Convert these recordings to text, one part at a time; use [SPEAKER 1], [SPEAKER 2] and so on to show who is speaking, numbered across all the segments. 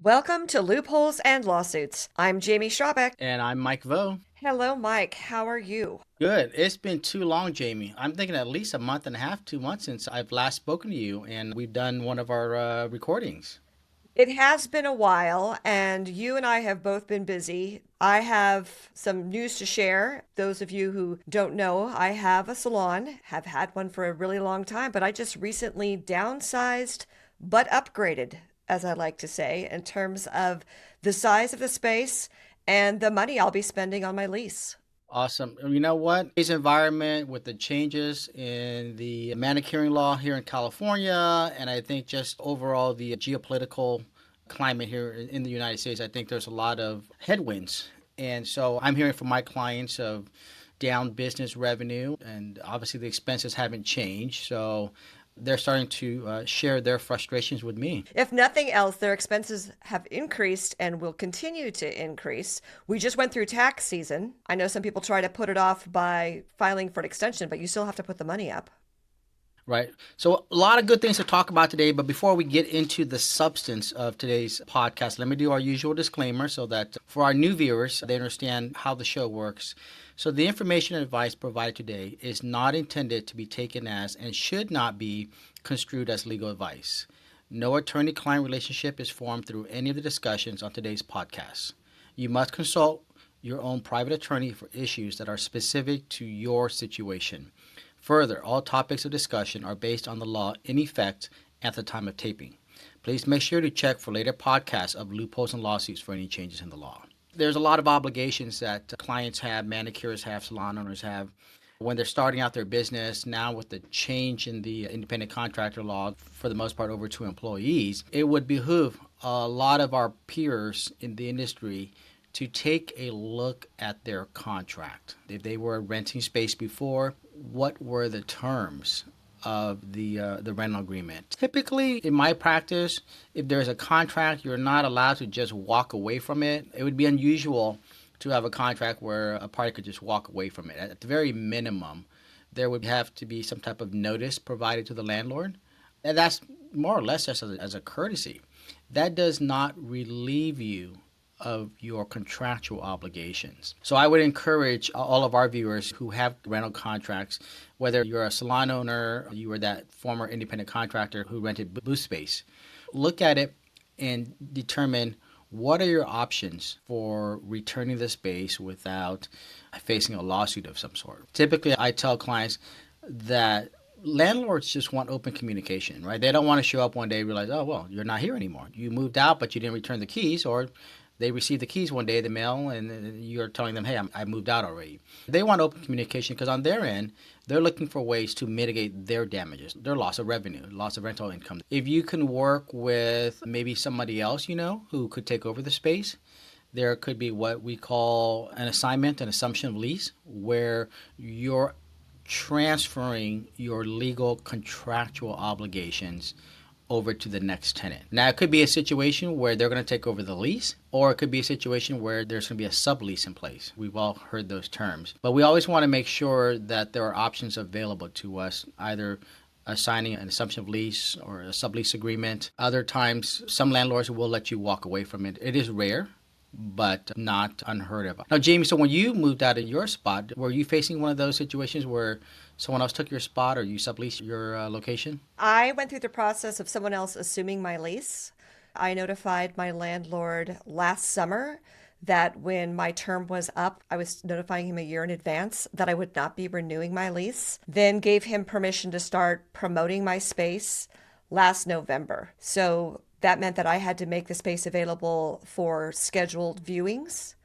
[SPEAKER 1] Welcome to Loopholes and Lawsuits. I'm Jamie Schrabeck.
[SPEAKER 2] And I'm Mike Vo.
[SPEAKER 1] Hello, Mike. How are you?
[SPEAKER 2] Good. It's been too long, Jamie. I'm thinking at least a month and a half, 2 months since I've last spoken to you, and we've done one of our recordings.
[SPEAKER 1] It has been a while, and you and I have both been busy. I have some news to share. Those of you who don't know, I have a salon, have had one for a really long time, but I just recently downsized but upgraded, as I like to say, in terms of the size of the space and the money I'll be spending on my lease.
[SPEAKER 2] Awesome. You know what? Today's environment with the changes in the manicuring law here in California, and I think just overall the geopolitical climate here in the United States, I think there's a lot of headwinds. And so I'm hearing from my clients of down business revenue, and obviously the expenses haven't changed. So they're starting to share their frustrations with me.
[SPEAKER 1] If nothing else, their expenses have increased and will continue to increase. We just went through tax season. I know some people try to put it off by filing for an extension, but you still have to put the money up.
[SPEAKER 2] Right. So, a lot of good things to talk about today. But before we get into the substance of today's podcast, let me do our usual disclaimer so that for our new viewers, they understand how the show works. So, the information and advice provided today is not intended to be taken as and should not be construed as legal advice. No attorney client relationship is formed through any of the discussions on today's podcast. You must consult your own private attorney for issues that are specific to your situation. Further, all topics of discussion are based on the law in effect at the time of taping. Please make sure to check for later podcasts of loopholes and lawsuits for any changes in the law. There's a lot of obligations that clients have, manicurists have, salon owners have when they're starting out their business. Now with the change in the independent contractor law, for the most part over 2 employees, it would behoove a lot of our peers in the industry to take a look at their contract. If they were renting space before, what were the terms of the rental agreement? Typically, in my practice, if there's a contract, you're not allowed to just walk away from it. It would be unusual to have a contract where a party could just walk away from it. At the very minimum, there would have to be some type of notice provided to the landlord. And that's more or less just as a courtesy. That does not relieve you of your contractual obligations. So I would encourage all of our viewers who have rental contracts, whether you're a salon owner, you were that former independent contractor who rented booth space, look at it and determine what are your options for returning the space without facing a lawsuit of some sort. Typically, I tell clients that landlords just want open communication, right? They don't want to show up one day and realize, oh, well, you're not here anymore. You moved out, but you didn't return the keys, or they receive the keys one day in the mail and you're telling them, hey, I moved out already. They want open communication because on their end, they're looking for ways to mitigate their damages, their loss of revenue, loss of rental income. If you can work with maybe somebody else, who could take over the space, there could be what we call an assignment, an assumption of lease, where you're transferring your legal contractual obligations over to the next tenant. Now, it could be a situation where they're going to take over the lease, or it could be a situation where there's going to be a sublease in place. We've all heard those terms. But we always want to make sure that there are options available to us, either assigning an assumption of lease or a sublease agreement. Other times, some landlords will let you walk away from it. It is rare, but not unheard of. Now, Jamie, so when you moved out of your spot, were you facing one of those situations where someone else took your spot or you subleased your location?
[SPEAKER 1] I went through the process of someone else assuming my lease. I notified my landlord last summer that when my term was up, I was notifying him a year in advance that I would not be renewing my lease, then gave him permission to start promoting my space last November. So that meant that I had to make the space available for scheduled viewings.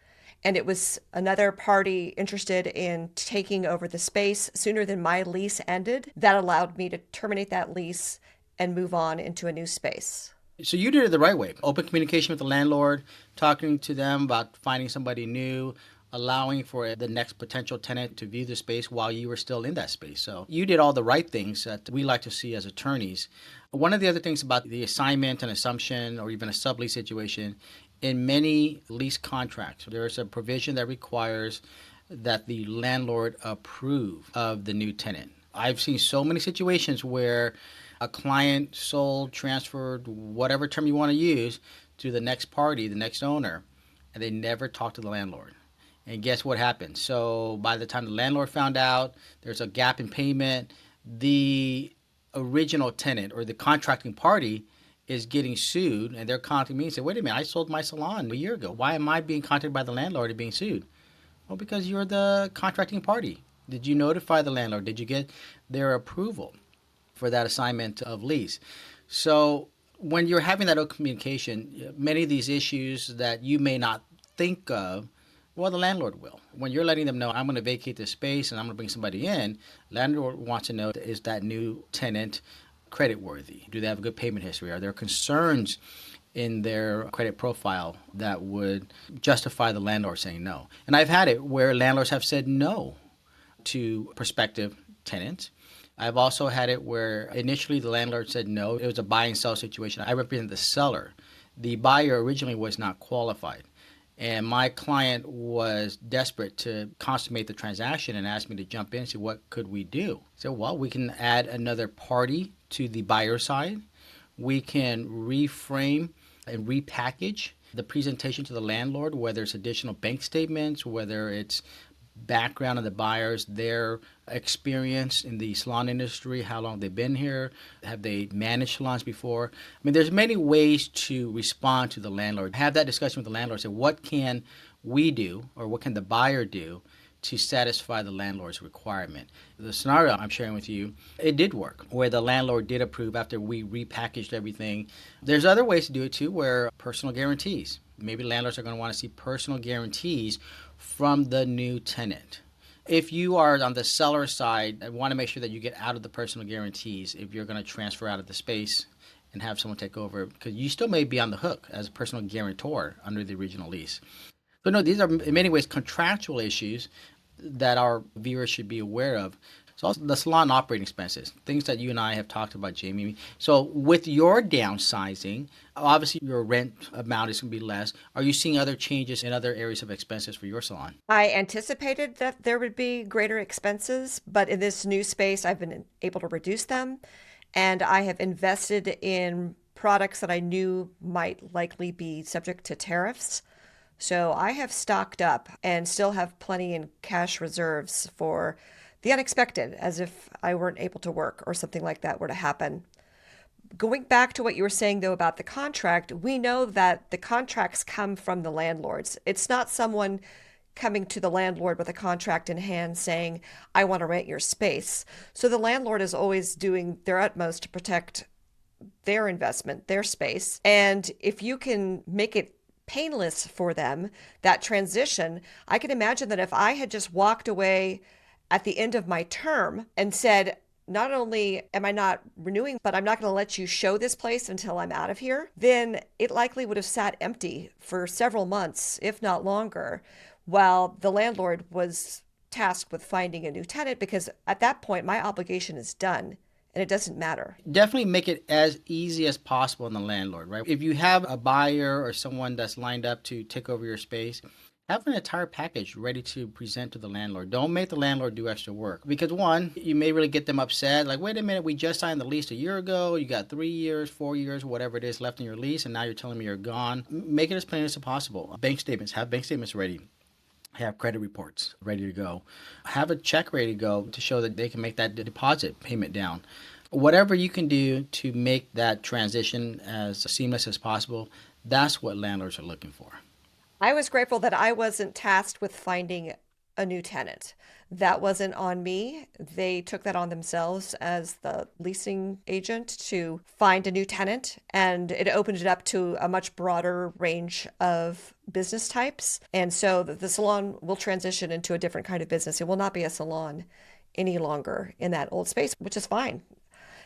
[SPEAKER 1] And it was another party interested in taking over the space sooner than my lease ended. That allowed me to terminate that lease and move on into a new space.
[SPEAKER 2] So you did it the right way. Open communication with the landlord, talking to them about finding somebody new, allowing for the next potential tenant to view the space while you were still in that space. So you did all the right things that we like to see as attorneys. One of the other things about the assignment and assumption or even a sublease situation, in many lease contracts, there's a provision that requires that the landlord approve of the new tenant. I've seen so many situations where a client sold, transferred, whatever term you want to use, to the next party, the next owner, and they never talked to the landlord. And guess what happened? So by the time the landlord found out there's a gap in payment, the original tenant or the contracting party is getting sued, and they're contacting me and say, wait a minute, I sold my salon a year ago. Why am I being contacted by the landlord and being sued? Well, because you're the contracting party. Did you notify the landlord? Did you get their approval for that assignment of lease? So when you're having that open communication, many of these issues that you may not think of, well, the landlord will. When you're letting them know, I'm going to vacate this space and I'm going to bring somebody in, landlord wants to know, is that new tenant credit worthy? Do they have a good payment history? Are there concerns in their credit profile that would justify the landlord saying no? And I've had it where landlords have said no to prospective tenants. I've also had it where initially the landlord said no. It was a buy and sell situation. I represented the seller. The buyer originally was not qualified. And my client was desperate to consummate the transaction and asked me to jump in and say, what could we do? So, well, we can add another party to the buyer side. We can reframe and repackage the presentation to the landlord, whether it's additional bank statements, whether it's background of the buyers, their experience in the salon industry, how long they've been here, have they managed salons before. I mean, there's many ways to respond to the landlord. Have that discussion with the landlord. Say, what can we do, or what can the buyer do to satisfy the landlord's requirement? The scenario I'm sharing with you, it did work, where the landlord did approve after we repackaged everything. There's other ways to do it too, where personal guarantees. Maybe landlords are going to want to see personal guarantees from the new tenant. If you are on the seller side, I want to make sure that you get out of the personal guarantees if you're going to transfer out of the space and have someone take over, because you still may be on the hook as a personal guarantor under the original lease. So no, these are in many ways contractual issues that our viewers should be aware of. So also the salon operating expenses, things that you and I have talked about, Jamie. So with your downsizing, obviously your rent amount is going to be less. Are you seeing other changes in other areas of expenses for your salon?
[SPEAKER 1] I anticipated that there would be greater expenses, but in this new space, I've been able to reduce them. And I have invested in products that I knew might likely be subject to tariffs. So I have stocked up and still have plenty in cash reserves for the unexpected, as if I weren't able to work or something like that were to happen. Going back to what you were saying, though, about the contract, we know that the contracts come from the landlords. It's not someone coming to the landlord with a contract in hand saying, I want to rent your space. So the landlord is always doing their utmost to protect their investment, their space. And if you can make it painless for them, that transition, I can imagine that if I had just walked away at the end of my term and said, not only am I not renewing, but I'm not going to let you show this place until I'm out of here, then it likely would have sat empty for several months, if not longer, while the landlord was tasked with finding a new tenant, because at that point, my obligation is done and it doesn't matter.
[SPEAKER 2] Definitely make it as easy as possible on the landlord, right? If you have a buyer or someone that's lined up to take over your space, have an entire package ready to present to the landlord. Don't make the landlord do extra work, because one, you may really get them upset. Like, wait a minute, we just signed the lease a year ago. You got 3 years, 4 years, whatever it is left in your lease, and now you're telling me you're gone. Make it as plain as possible. Bank statements, have bank statements ready. Have credit reports ready to go. Have a check ready to go to show that they can make that deposit payment down. Whatever you can do to make that transition as seamless as possible, that's what landlords are looking for.
[SPEAKER 1] I was grateful that I wasn't tasked with finding a new tenant. That wasn't on me. They took that on themselves as the leasing agent to find a new tenant, and it opened it up to a much broader range of business types. And so the salon will transition into a different kind of business. It will not be a salon any longer in that old space, which is fine.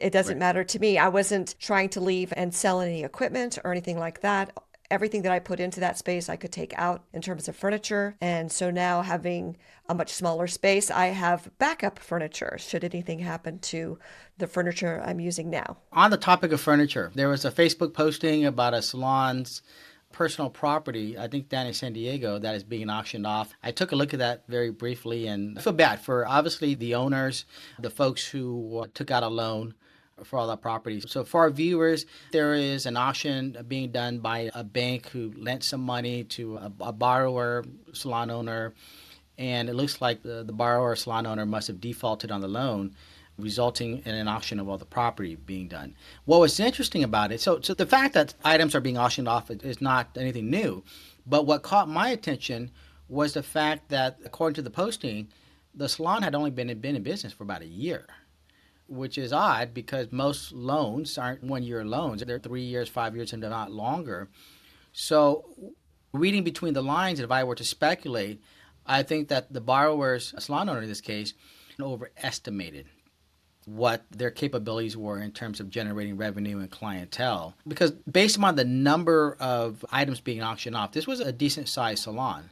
[SPEAKER 1] It doesn't matter to me. I wasn't trying to leave and sell any equipment or anything like that. Everything that I put into that space, I could take out in terms of furniture. And so now, having a much smaller space, I have backup furniture should anything happen to the furniture I'm using now.
[SPEAKER 2] On the topic of furniture, there was a Facebook posting about a salon's personal property, I think down in San Diego, that is being auctioned off. I took a look at that very briefly, and I feel bad for obviously the owners, the folks who took out a loan for all that property. So for our viewers, there is an auction being done by a bank who lent some money to a borrower, salon owner, and it looks like the borrower or salon owner must have defaulted on the loan, resulting in an auction of all the property being done. What was interesting about it, so the fact that items are being auctioned off is not anything new, but what caught my attention was the fact that, according to the posting, the salon had only been in business for about a year, which is odd because most loans aren't 1 year loans. They're 3 years, 5 years, and they're not longer. So, reading between the lines, if I were to speculate, I think that the borrower's salon owner in this case overestimated what their capabilities were in terms of generating revenue and clientele. Because based on the number of items being auctioned off, this was a decent sized salon,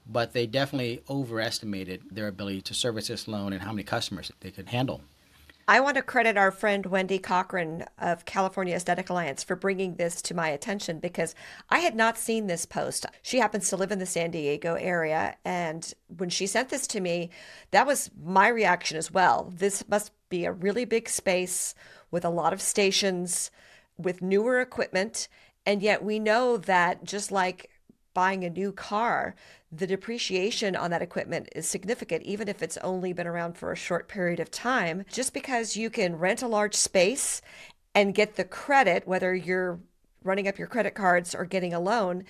[SPEAKER 2] but they definitely overestimated their ability to service this loan and how many customers they could handle.
[SPEAKER 1] I want to credit our friend Wendy Cochran of California Aesthetic Alliance for bringing this to my attention because I had not seen this post. She happens to live in the San Diego area, and when she sent this to me, that was my reaction as well. This must be a really big space with a lot of stations, with newer equipment, and yet we know that just like buying a new car, the depreciation on that equipment is significant, even if it's only been around for a short period of time. Just because you can rent a large space and get the credit, whether you're running up your credit cards or getting a loan,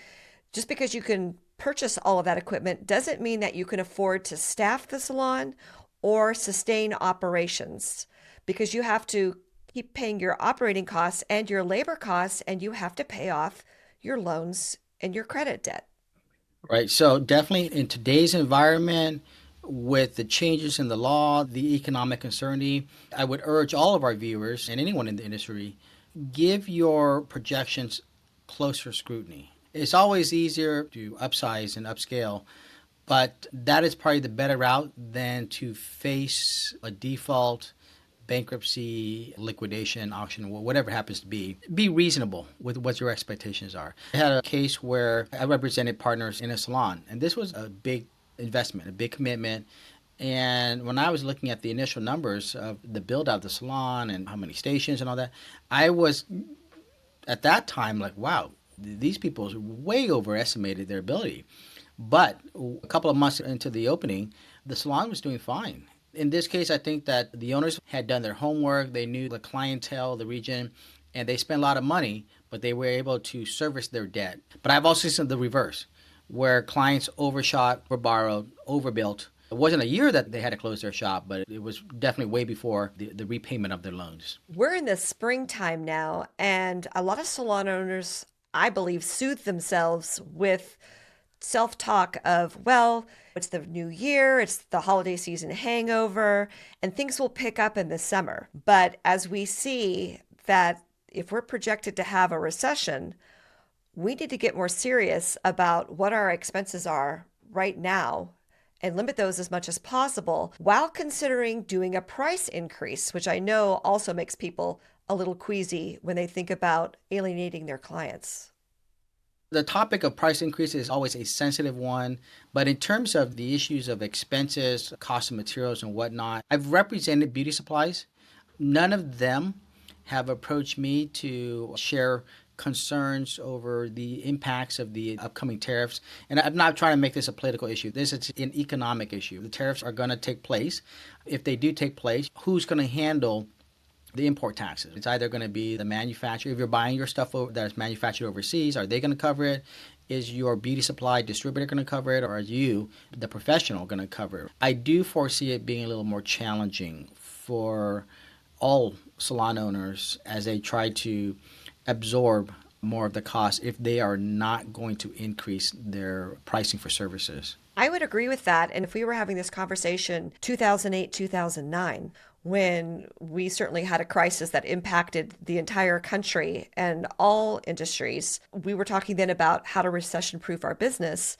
[SPEAKER 1] just because you can purchase all of that equipment doesn't mean that you can afford to staff the salon or sustain operations because you have to keep paying your operating costs and your labor costs, and you have to pay off your loans and your credit debt.
[SPEAKER 2] Right. So definitely in today's environment, with the changes in the law, the economic uncertainty, I would urge all of our viewers and anyone in the industry, give your projections closer scrutiny. It's always easier to upsize and upscale, but that is probably the better route than to face a default, bankruptcy, liquidation, auction, whatever it happens to be. Be reasonable with what your expectations are. I had a case where I represented partners in a salon, and this was a big investment, a big commitment. And when I was looking at the initial numbers of the build out of the salon and how many stations and all that, I was at that time like, wow, these people way overestimated their ability. But a couple of months into the opening, the salon was doing fine. In this case, I think that the owners had done their homework. They knew the clientele, the region, and they spent a lot of money, but they were able to service their debt. But I've also seen the reverse, where clients overshot, overborrowed, overbuilt. It wasn't a year that they had to close their shop, but it was definitely way before the repayment of their loans.
[SPEAKER 1] We're in the springtime now, and a lot of salon owners, I believe, soothe themselves with self talk of, well, it's the new year, it's the holiday season hangover, and things will pick up in the summer. But as we see that if we're projected to have a recession, we need to get more serious about what our expenses are right now and limit those as much as possible while considering doing a price increase, which I know also makes people a little queasy when they think about alienating their clients.
[SPEAKER 2] The topic of price increase is always a sensitive one, but in terms of the issues of expenses, cost of materials, and whatnot, I've represented beauty supplies. None of them have approached me to share concerns over the impacts of the upcoming tariffs. And I'm not trying to make this a political issue. This is an economic issue. The tariffs are going to take place. If they do take place, who's going to handle the import taxes? It's either going to be the manufacturer. If you're buying your stuff that's manufactured overseas, are they going to cover it? Is your beauty supply distributor going to cover it, or are you, the professional, going to cover it? I do foresee it being a little more challenging for all salon owners as they try to absorb more of the cost if they are not going to increase their pricing for services.
[SPEAKER 1] I would agree with that. And if we were having this conversation 2008, 2009, when we certainly had a crisis that impacted the entire country and all industries, we were talking then about how to recession proof our business.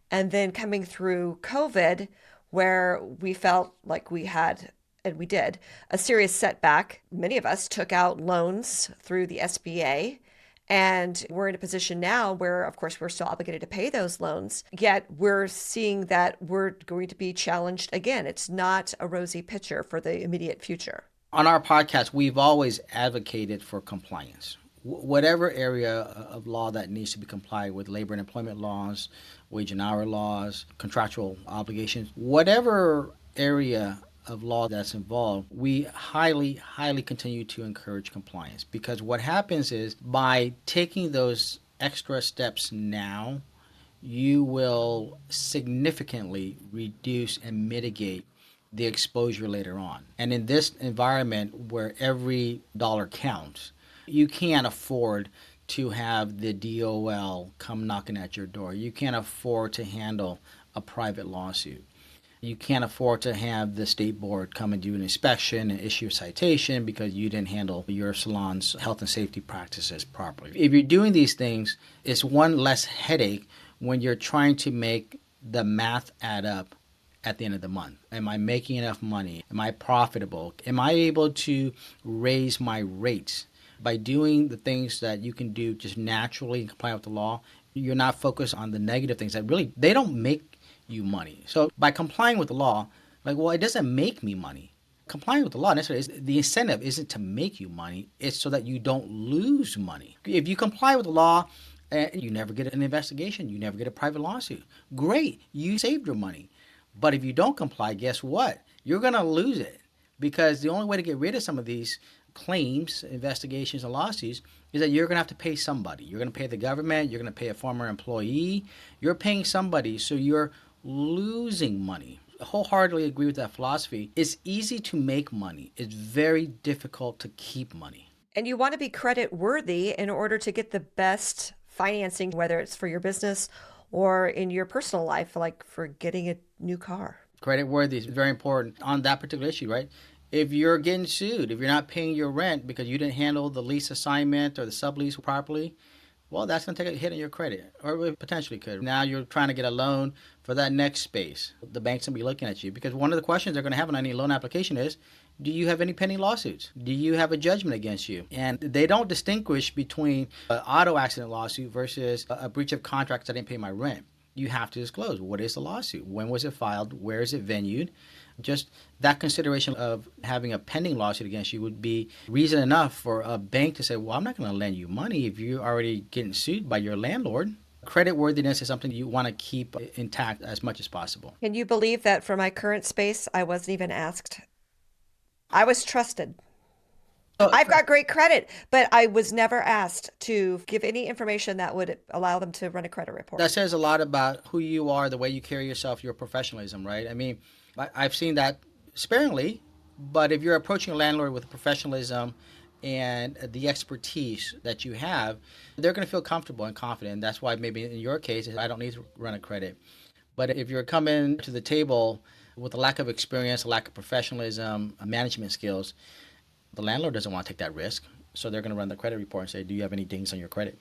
[SPEAKER 1] And then coming through COVID, where we felt like we had, and we did, a serious setback. Many of us took out loans through the SBA. And we're in a position now where, of course, we're still obligated to pay those loans, yet we're seeing that we're going to be challenged again. It's not a rosy picture for the immediate future.
[SPEAKER 2] On our podcast, we've always advocated for compliance. Whatever area of law that needs to be complied with, labor and employment laws, wage and hour laws, contractual obligations, whatever area of law that's involved, we highly, highly continue to encourage compliance. Because what happens is by taking those extra steps now, you will significantly reduce and mitigate the exposure later on. And in this environment where every dollar counts, you can't afford to have the DOL come knocking at your door. You can't afford to handle a private lawsuit. You can't afford to have the state board come and do an inspection and issue a citation because you didn't handle your salon's health and safety practices properly. If you're doing these things, it's one less headache when you're trying to make the math add up at the end of the month. Am I making enough money? Am I profitable? Am I able to raise my rates? By doing the things that you can do just naturally and comply with the law, you're not focused on the negative things that really, they don't make you money. So by complying with the law, like, well, it doesn't make me money. Complying with the law necessarily is, the incentive isn't to make you money, it's so that you don't lose money. If you comply with the law, you never get an investigation, you never get a private lawsuit. Great, you saved your money. But if you don't comply, guess what? You're going to lose it, because the only way to get rid of some of these claims, investigations, and lawsuits is that you're going to have to pay somebody. You're going to pay the government. You're going to pay a former employee. You're paying somebody, so you're losing money. I wholeheartedly agree with that philosophy. It's easy to make money. It's very difficult to keep money.
[SPEAKER 1] And you want to be credit worthy in order to get the best financing, whether it's for your business or in your personal life, like for getting a new car.
[SPEAKER 2] Credit worthy is very important on that particular issue, right? If you're getting sued, if you're not paying your rent because you didn't handle the lease assignment or the sublease properly, well, that's going to take a hit on your credit, or it potentially could. Now you're trying to get a loan for that next space. The bank's going to be looking at you because one of the questions they're going to have on any loan application is, do you have any pending lawsuits? Do you have a judgment against you? And they don't distinguish between an auto accident lawsuit versus a breach of contract because I didn't pay my rent. You have to disclose, what is the lawsuit? When was it filed? Where is it venued? Just that consideration of having a pending lawsuit against you would be reason enough for a bank to say, well, I'm not going to lend you money if you're already getting sued by your landlord. Credit worthiness is something you want to keep intact as much as possible.
[SPEAKER 1] Can you believe that for my current space, I wasn't even asked? I was trusted. I've got great credit, but I was never asked to give any information that would allow them to run a credit report.
[SPEAKER 2] That says a lot about who you are, the way you carry yourself, your professionalism, right? I mean, I've seen that sparingly, but if you're approaching a landlord with professionalism and the expertise that you have, they're going to feel comfortable and confident. That's why maybe in your case, I don't need to run a credit. But if you're coming to the table with a lack of experience, a lack of professionalism, management skills, the landlord doesn't want to take that risk. So they're going to run the credit report and say, do you have any dings on your credit?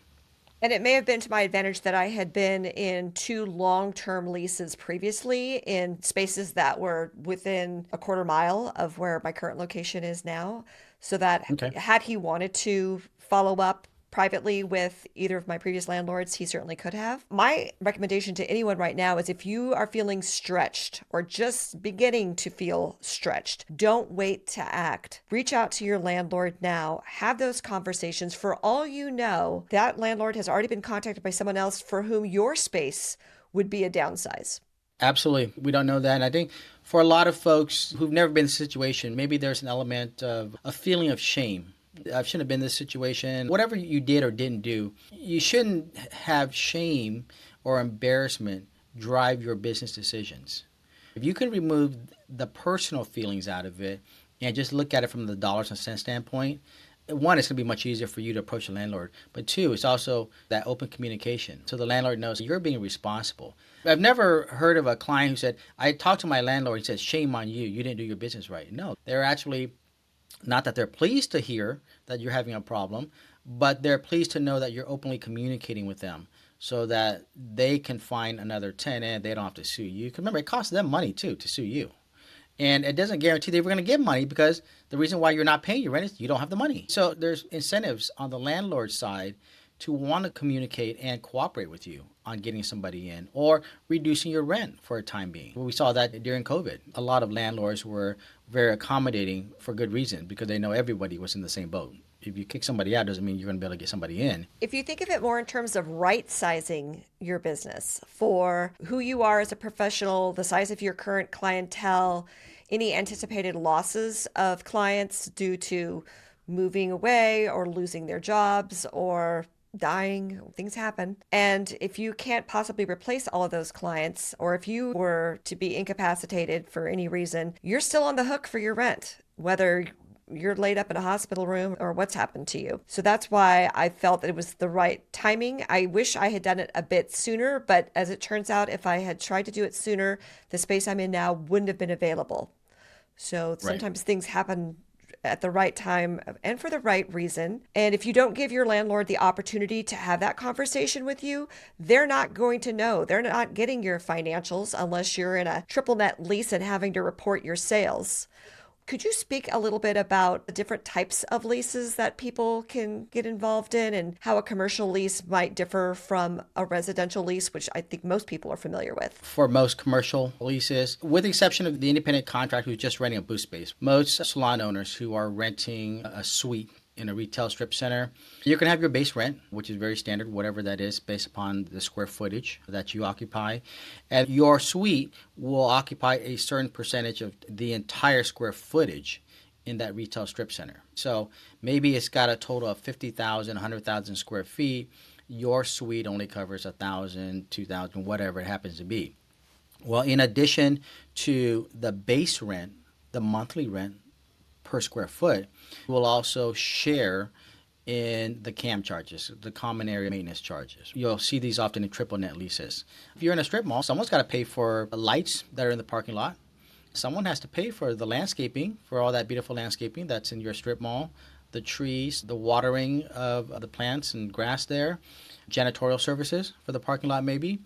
[SPEAKER 1] And it may have been to my advantage that I had been in 2 long-term leases previously in spaces that were within a quarter mile of where my current location is now. So that had he wanted to follow up privately with either of my previous landlords, he certainly could have. My recommendation to anyone right now is if you are feeling stretched or just beginning to feel stretched, don't wait to act. Reach out to your landlord now. Have those conversations. For all you know, that landlord has already been contacted by someone else for whom your space would be a downsize.
[SPEAKER 2] Absolutely. We don't know that. And I think for a lot of folks who've never been in this situation, maybe there's an element of a feeling of shame. I shouldn't have been in this situation. Whatever you did or didn't do, you shouldn't have shame or embarrassment drive your business decisions. If you can remove the personal feelings out of it and just look at it from the dollars and cents standpoint, one, it's going to be much easier for you to approach the landlord. But two, it's also that open communication. So the landlord knows you're being responsible. I've never heard of a client who said, I talked to my landlord and said, shame on you, you didn't do your business right. No, they're actually, not that they're pleased to hear that you're having a problem, but they're pleased to know that you're openly communicating with them so that they can find another tenant. They don't have to sue you. Because remember, it costs them money too to sue you. And it doesn't guarantee they were going to get money because the reason why you're not paying your rent is you don't have the money. So there's incentives on the landlord side to want to communicate and cooperate with you. on getting somebody in or reducing your rent for a time being. We saw that during COVID. A lot of landlords were very accommodating for good reason because they know everybody was in the same boat. If you kick somebody out, doesn't mean you're going to be able to get somebody in.
[SPEAKER 1] If you think of it more in terms of right sizing your business for who you are as a professional, the size of your current clientele, any anticipated losses of clients due to moving away or losing their jobs or dying, things happen. And if you can't possibly replace all of those clients, or if you were to be incapacitated for any reason, you're still on the hook for your rent, whether you're laid up in a hospital room or what's happened to you. So that's why I felt that it was the right timing. I wish I had done it a bit sooner, but as it turns out, if I had tried to do it sooner, the space I'm in now wouldn't have been available. So
[SPEAKER 2] Right.
[SPEAKER 1] sometimes things happen at the right time and for the right reason. And if you don't give your landlord the opportunity to have that conversation with you, they're not going to know. They're not getting your financials unless you're in a triple net lease and having to report your sales. Could you speak a little bit about the different types of leases that people can get involved in and how a commercial lease might differ from a residential lease, which I think most people are familiar with?
[SPEAKER 2] For most commercial leases, with the exception of the independent contractor who's just renting a booth space, most salon owners who are renting a suite in a retail strip center, you can have your base rent, which is very standard, whatever that is, based upon the square footage that you occupy. And your suite will occupy a certain percentage of the entire square footage in that retail strip center. So maybe it's got a total of 50,000, 100,000 square feet. Your suite only covers 1,000, 2,000, whatever it happens to be. Well, in addition to the base rent, the monthly rent per square foot, will also share in the CAM charges, the common area maintenance charges. You'll see these often in triple net leases. If you're in a strip mall, someone's got to pay for the lights that are in the parking lot. Someone has to pay for the landscaping, for all that beautiful landscaping that's in your strip mall, the trees, the watering of the plants and grass there, janitorial services for the parking lot maybe,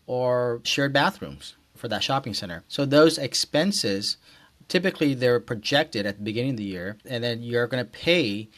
[SPEAKER 2] or shared bathrooms for that shopping center. So those expenses, typically they're projected at the beginning of the year, and then you're going to pay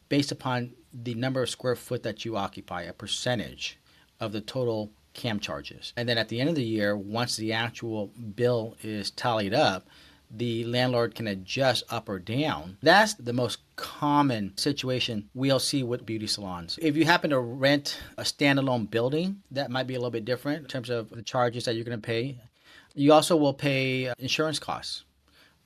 [SPEAKER 2] based upon the number of square foot that you occupy, a percentage of the total CAM charges. And then at the end of the year, once the actual bill is tallied up, the landlord can adjust up or down. That's the most common situation we'll see with beauty salons. If you happen to rent a standalone building, that might be a little bit different in terms of the charges that you're going to pay. You also will pay insurance costs,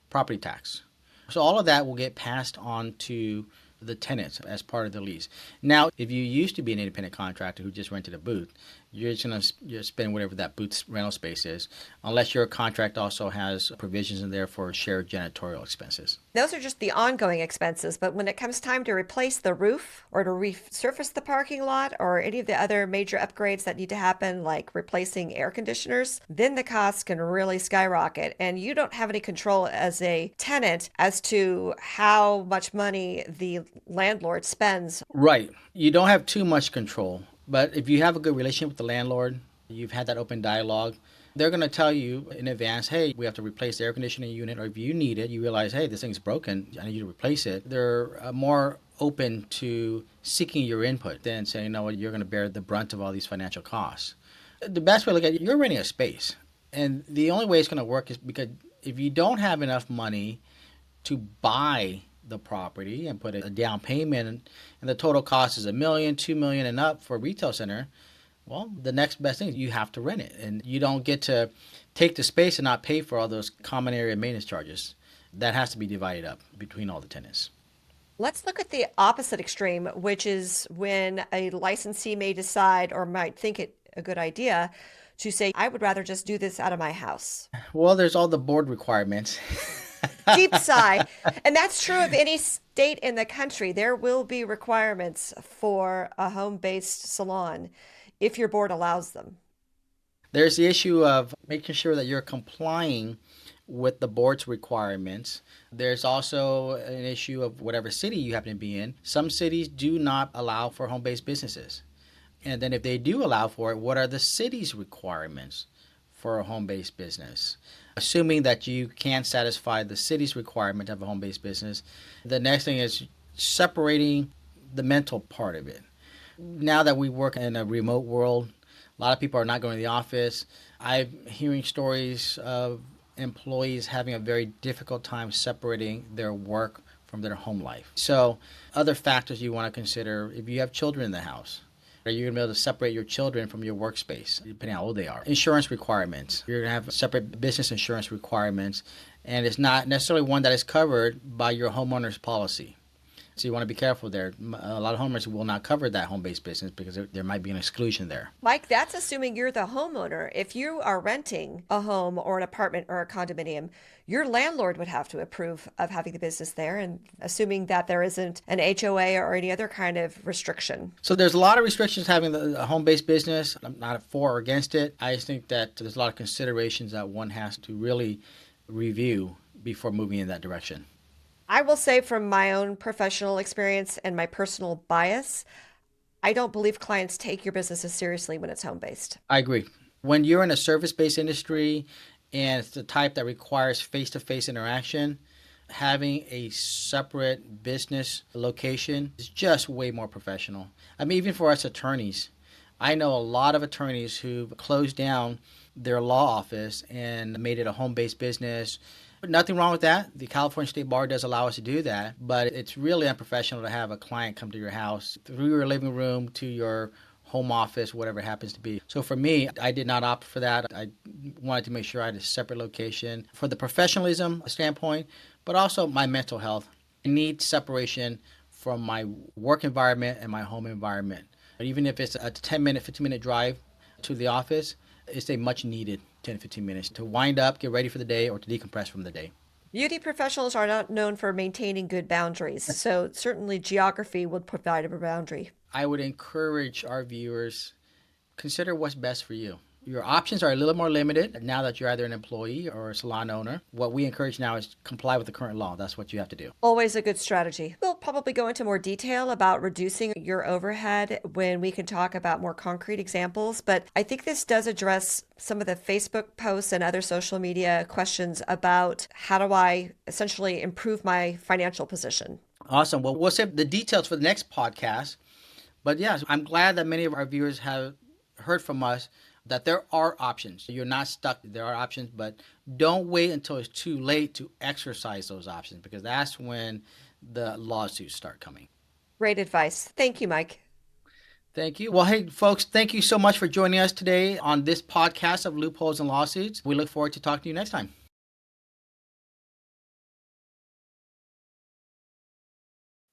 [SPEAKER 2] property tax. So all of that will get passed on to the tenants as part of the lease. Now, if you used to be an independent contractor who just rented a booth, you're just going to spend whatever that booth rental space is, unless your contract also has provisions in there for shared janitorial expenses.
[SPEAKER 1] Those are just the ongoing expenses, but when it comes time to replace the roof or to resurface the parking lot or any of the other major upgrades that need to happen, like replacing air conditioners, then the costs can really skyrocket. And you don't have any control as a tenant as to how much money the landlord spends.
[SPEAKER 2] Right. You don't have too much control, but if you have a good relationship with the landlord, you've had that open dialogue, they're going to tell you in advance, hey, we have to replace the air conditioning unit, or if you need it, you realize, hey, this thing's broken, I need you to replace it. They're more open to seeking your input than saying, you know what, you're going to bear the brunt of all these financial costs. The best way to look at it, you're renting a space. And the only way it's going to work is because if you don't have enough money to buy the property and put a down payment, and the total cost is $1 million, $2 million and up for a retail center, well, the next best thing is you have to rent it. And you don't get to take the space and not pay for all those common area maintenance charges. That has to be divided up between all the tenants.
[SPEAKER 1] Let's look at the opposite extreme, which is when a licensee may decide or might think it a good idea to say, I would rather just do this out of my house.
[SPEAKER 2] Well, there's all the board requirements.
[SPEAKER 1] Deep sigh. And that's true of any state in the country. There will be requirements for a home-based salon if your board allows them.
[SPEAKER 2] There's the issue of making sure that you're complying with the board's requirements. There's also an issue of whatever city you happen to be in. Some cities do not allow for home-based businesses. And then if they do allow for it, what are the city's requirements for a home-based business? Assuming that you can satisfy the city's requirement of a home-based business, the next thing is separating the mental part of it. Now that we work in a remote world, A lot of people are not going to the office. I'm hearing stories of employees having a very difficult time separating their work from their home life. So, other factors you want to consider if you have children in the house. Are you going to be able to separate your children from your workspace, depending on how old they are? Insurance requirements. You're going to have separate business insurance requirements, and it's not necessarily one that is covered by your homeowner's policy. So you want to be careful there. A lot of homeowners will not cover that home-based business because there might be an exclusion there.
[SPEAKER 1] Mike, that's assuming you're the homeowner. If you are renting a home or an apartment or a condominium, your landlord would have to approve of having the business there, and assuming that there isn't an HOA or any other kind of restriction.
[SPEAKER 2] So there's a lot of restrictions having the home-based business. I'm not for or against it. I just think that there's a lot of considerations that one has to really review before moving in that direction.
[SPEAKER 1] I will say from my own professional experience and my personal bias, I don't believe clients take your business as seriously when it's home-based.
[SPEAKER 2] I agree. When you're in a service-based industry and it's the type that requires face-to-face interaction, having a separate business location is just way more professional. I mean, even for us attorneys, I know a lot of attorneys who've closed down their law office and made it a home-based business. Nothing wrong with that. The California State Bar does allow us to do that, but it's really unprofessional to have a client come to your house through your living room to your home office, whatever it happens to be. So for me, I did not opt for that. I wanted to make sure I had a separate location for the professionalism standpoint, but also my mental health. I need separation from my work environment and my home environment. Even if it's a 10-minute, 15-minute drive to the office, it's a much needed 10, 15 minutes to wind up, get ready for the day, or to decompress from the day.
[SPEAKER 1] Beauty professionals are not known for maintaining good boundaries, so certainly geography would provide a boundary.
[SPEAKER 2] I would encourage our viewers, consider what's best for you. Your options are a little more limited now that you're either an employee or a salon owner. What we encourage now is comply with the current law. That's what you have to do.
[SPEAKER 1] Always a good strategy. We'll probably go into more detail about reducing your overhead when we can talk about more concrete examples, but I think this does address some of the Facebook posts and other social media questions about how do I essentially improve my financial position.
[SPEAKER 2] Awesome. Well, we'll save the details for the next podcast. But yes, I'm glad that many of our viewers have heard from us that there are options. You're not stuck. There are options, but don't wait until it's too late to exercise those options, because that's when the lawsuits start coming.
[SPEAKER 1] Great advice. Thank you, Mike.
[SPEAKER 2] Thank you. Well, hey, folks, thank you so much for joining us today on this podcast of Loopholes and Lawsuits. We look forward to talking to you next time.